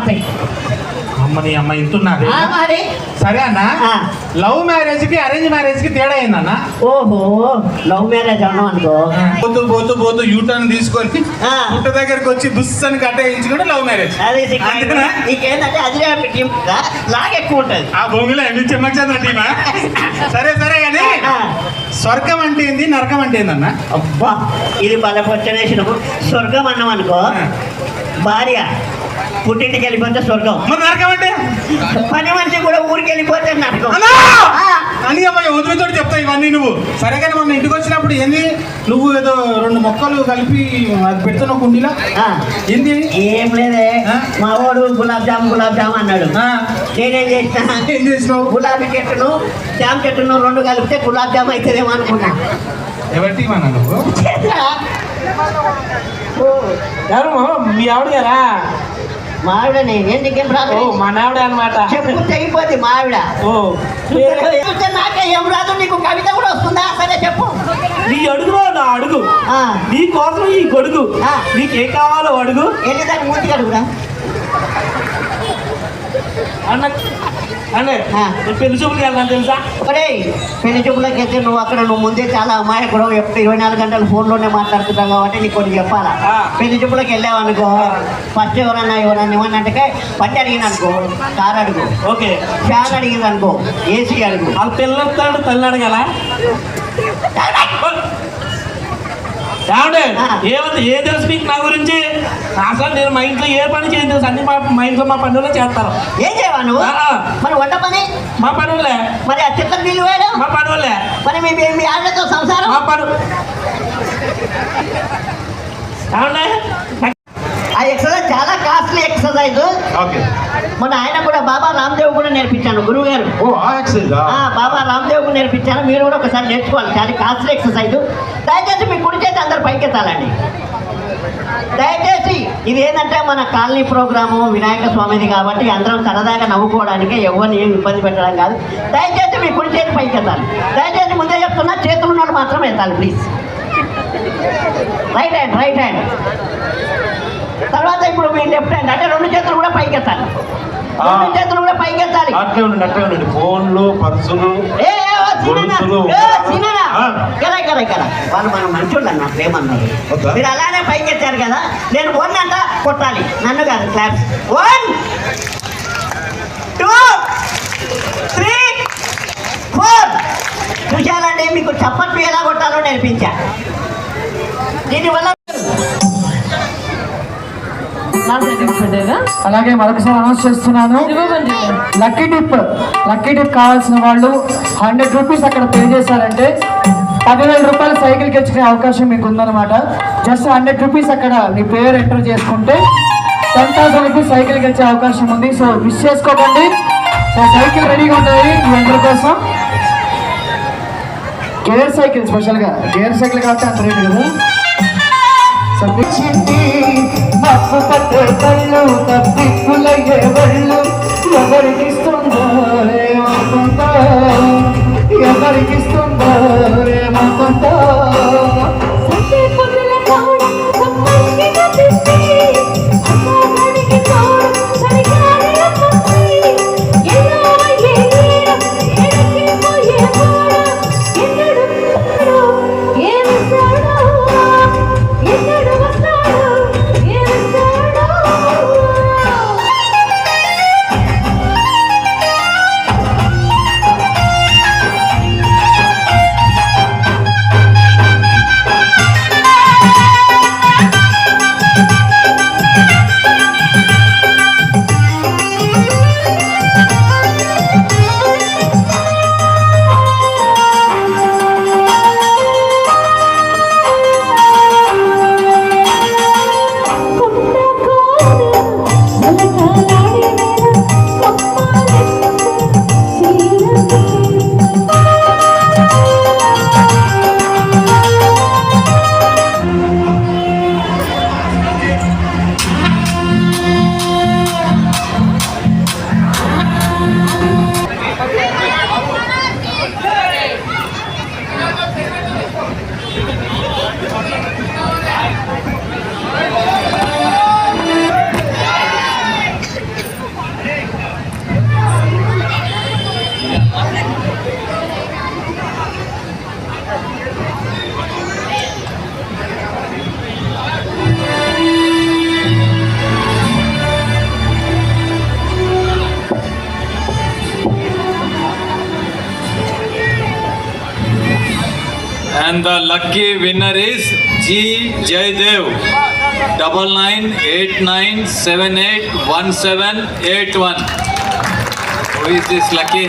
వస్తాయి. అమ్మని అమ్మ ఇంటున్నది. మరి సరే అన్న, లవ్ మ్యారేజ్ కి అరేంజ్ మ్యారేజ్ కి తేడా ఏందన్న? ఓహో, లవ్ మ్యారేజ్ అన్నావు అనుకో, పోతూ పోతూ పోతూ యూటర్న్ తీసుకొని పుట్ట దగ్గరికి వచ్చి బుస్ అని కట్టేయించుకుంటే లవ్ మ్యారేజ్. నీకేంటంటే అది లాగా ఎక్కువ ఉంటుంది ఆ భూమిలో ఎన్ని చెమ్మచంద్ర టీమా. సరే సరే కానీ స్వర్గం అంటే ఏంది, నరకం అంటే ఏందన్న? అబ్బా, ఇది బలపొచ్చనేసినము. స్వర్గం అన్నాం అనుకో, భార్య పుట్టింటికి వెళ్ళిపోతే స్వర్గం. మరి నరకం అంటే పని మనిషి కూడా ఊరికి వెళ్ళిపోతే నరకం అని అమ్మాయి వదిలితో చెప్తావు ఇవన్నీ నువ్వు. సరే కానీ మొన్న ఇంటికి వచ్చినప్పుడు ఏంది, నువ్వు ఏదో 2 మొక్కలు కలిపి అది పెడుతున్నావు కుండీలో, ఏంది? ఏం లేదే, మా వాడు గులాబ్ జామ్ అన్నాడు. నేనేం చేసిన, ఏం చేసినావు? గులాబీ చెట్టును జామ్ చెట్టును 2 కలిపితే గులాబ్ జామ్ అవుతుందేమో అనుకున్నా. ఎవరికి ఇవ్వనా నువ్వు? ఎవరు మీ ఆవిడ గారా? మా ఆవిడ నీకేం రాదు? మా ఆవిడ అనమాట. చెప్పు తెగిపోద్ది మా ఆవిడ. నాకే ఏం రాదు, నీకు కవిత కూడా వస్తుందా? సరే చెప్పు. నీ అడుగు నా అడుగు, నీ కోసం ఈ గొడుగు, నీకేం కావాలో అడుగు. వెళ్ళేదాన్ని మూతికి అడుగురా అన్న. అంటే పెళ్లి చూపులకి వెళ్తాను తెలుసా? ఒరే, పెళ్లి చూపులకి వెళ్తే నువ్వు ముందే చాలా అమాయకుడు, ఎప్పుడు 24 గంటలు ఫోన్లోనే మాట్లాడుతున్నావు కాబట్టి నీకు కొన్ని చెప్పాలా. పెళ్లి చూపులకి వెళ్ళావనుకో, ఫస్ట్ ఎవరన్నా ఏమన్నంటే పట్టి అడిగింది అనుకో కారు అడుగు, ఓకే. ఫ్యాన్ అడిగింది అనుకో ఏసీ అడుగు. వాళ్ళు పిల్లలు తల్లి అడగల. ఏమంటే ఏ తెలుసు మీకు నా గురించి? అసలు నేను మా ఇంట్లో ఏ పని చేయను తెలుసు, అన్ని మా ఇంట్లో మా పనులే చేస్తారు. ఏం చేయవా నువ్వు? మరి వంట పని మా పనులే. మరి ఆ చిత్తం నీళ్ళు వేయడం మా పనులే. మరి మీ ఆవిడతో సంసారం మా పను. ఆ ఎక్సర్సైజ్ చాలా కాస్ట్లీ ఎక్సర్సైజ్. మన ఆయన కూడా బాబా రామ్దేవ్ కూడా నేర్పించాను, గురువు గారు. బాబా రామ్దేవ్ నేర్పించాను, మీరు కూడా ఒకసారి నేర్చుకోవాలి. చాలా కాస్ట్లీ ఎక్సర్సైజ్. దయచేసి మీ కుడి చేతి అందరు పైకెత్తాలండి. దయచేసి ఇది ఏంటంటే మన కాలనీ ప్రోగ్రాము వినాయక స్వామిది కాబట్టి అందరం సరదాగా నవ్వుకోవడానికి, ఎవరిని ఏమి ఇబ్బంది పెట్టడం కాదు. దయచేసి మీ కుడి చేతి పైకెత్తాలి. దయచేసి ముందే చెప్తున్నా, చేతులు ఉన్నోళ్ళు మాత్రం ఎత్తాలి ప్లీజ్. Right hand. తర్వాత ఇప్పుడు మీ లెఫ్ట్ హ్యాండ్, అంటే 2 చేతులు కూడా పైకెత్తాలి. 2 చేతులు కూడా పైకెత్తాలి. ఫోన్లు, పర్సులు, వాళ్ళు మనం మంచోళ్ళు అన్న, ప్రేమన్నారు. మీరు అలానే పైకెత్తారు కదా, నేను 1 అంట కొట్టాలి, నన్ను కాదు. క్లాప్స్. 1 2 3 4. చూశాలండి, మీకు చప్పట్లు ఎలా కొట్టాలో నేర్పించా. దీనివల్ల అలాగే మరొకసారి అనౌన్స్ చేస్తున్నాను, లక్కీ డిప్ కావాల్సిన వాళ్ళు 100 రూపీస్ అక్కడ పే చేశారంటే 10,000 రూపాయల సైకిల్ గెలుచుకునే అవకాశం మీకు ఉందన్నమాట. జస్ట్ 100 రూపీస్ అక్కడ మీ పేరు ఎంటర్ చేసుకుంటే 10,000 రూపీస్ సైకిల్ గెలిచే అవకాశం ఉంది. సో మిస్ చేసుకోకండి. సైకిల్ రెడీగా ఉంటుంది మీ అందరి కోసం. గేర్ సైకిల్, స్పెషల్గా గేర్ సైకిల్ కాబట్టి అంత రేటు కదా. మప్పు పట్టే కళ్ళు తప్పిక్కులయ్యే వాళ్ళు ఎవరికిస్తుందో ఏమవుతుందో, ఎవరికిస్తుందో ఏమవుతుందో. the lucky winner is G. Jaydev. 9989781781. Who is this lucky?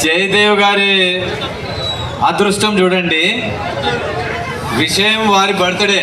Jayadev గారి అదృష్టం చూడండి, విషయం వారి బర్త్డే.